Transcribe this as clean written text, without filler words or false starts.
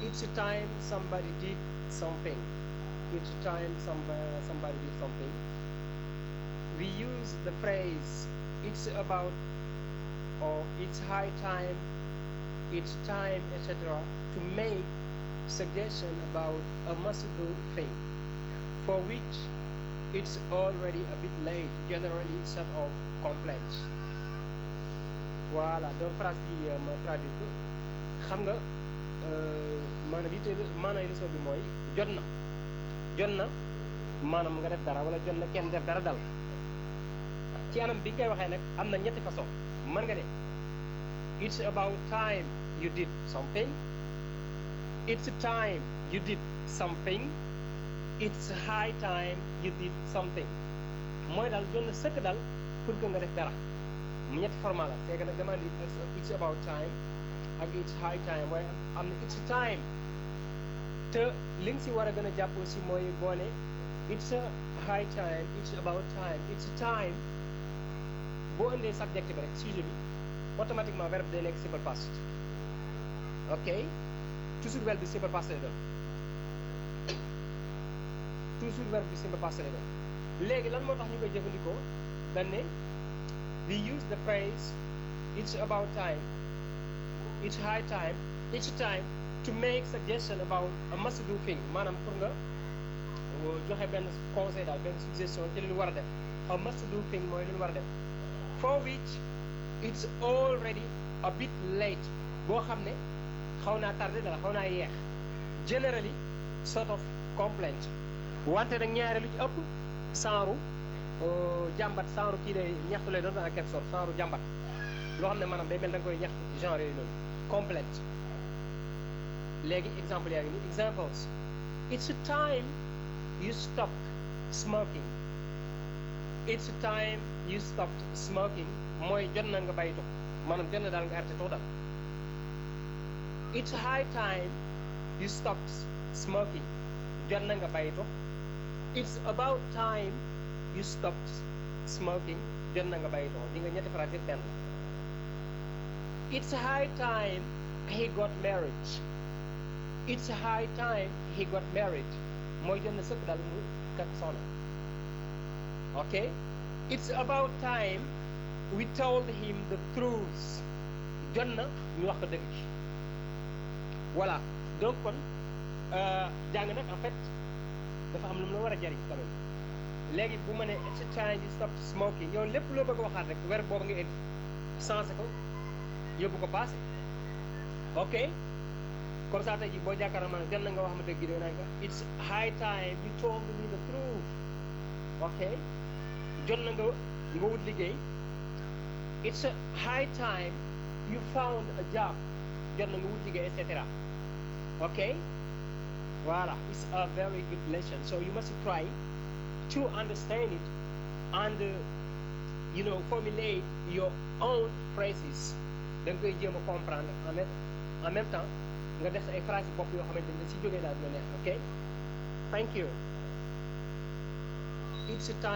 each time somebody did something. Each time somebody did something. We use the phrase it's about or it's high time, it's time, etc. to make suggestion about a must-do thing for which it's already a bit late, generally sort of complaints. Voilà, donc phrase bi ma traduire ko xam nga maanaam leçon bi mooy jot na maanaam nga def dara wala jot na kenn def dara dal ci anam bi nga koy waxee nag am na ñetti façon mën nga ne it's about time you did something, it's time you did something, it's high time you did something. Mooy daal jot na sëkk daal pour que nga def dara ñetti format la c'est que nag dama di it's about time ak it's high time waaye am na it's time te li nga si war a gën a jàpp aussi mooy boo ne it's a high time, it's about time, it's time boo indee subject bi rek sujet bi automatiquement verbe day nekk simple past. Ok toujours verbe bi simple past lay doon toujours verbe bi simple past lay doon léegi lan moo tax ñu koy jëfandikoo dañ ne we use the phrase it's about time, it's high time, it's time to make suggestion about a must-do thing maanaam pour nga joxe benn conseil daal benn suggestion ci li ñu war a def. A must-do thing mooy li ñu war a def for which it's already a bit late boo xam ne xaw naa tardé dara xaw naa yeex generally sort of complaint wante nag ñaare lu ci ëpp saaru jàmbat saaru kii lay ñaxtu lay doon en quelque sorte saaru jàmbat loo xam ne maanaam day mel da nga koy ñaxtu genre yooyu noonu complaint. Léegi exemple yaa ngi nii examples it's time you stopped smoking, it's time you stopped smoking mooy jot na nga bàyyi tux maanaam jot na daal nga arrêté tux daal. It's high time you stopped smoking jot na nga bàyyi tux. It's about time you stopped smoking jot na nga bàyyi tux di nga ñetti phrase yëpp benn. It's high time he got married, it's high time he got married mooy jot na sëkk daal mu kat soxna. Ok it's about time we told him the truth jot na ñu wax ko dëgg ci. Voilà donc kon jàng nag en fait dafa am lu mu la war a jariñ quand même. Léegi bu ma ne it's time you stop smoking yow lépp loo bëgg a waxaat rek verbe boobu nga indi changé ko yóbbu ko passé. Ok comme ça tey jii boo jàkkaarloo ma ne jot na nga wax ma dëgg doo naan it's high time you told me the truth. Ok jot na nga wut liggéey it's a high time you found a job jot na nga wut liggéey et cetera. Ok voilà it's a very good lesson so you must try to understand it and formulate your own phrases. Da nga koy jéem a comprendre en même temps nga def ay phrases bopp yoo xamante ne si jógee daal dina neex. Ok thank you. It's a time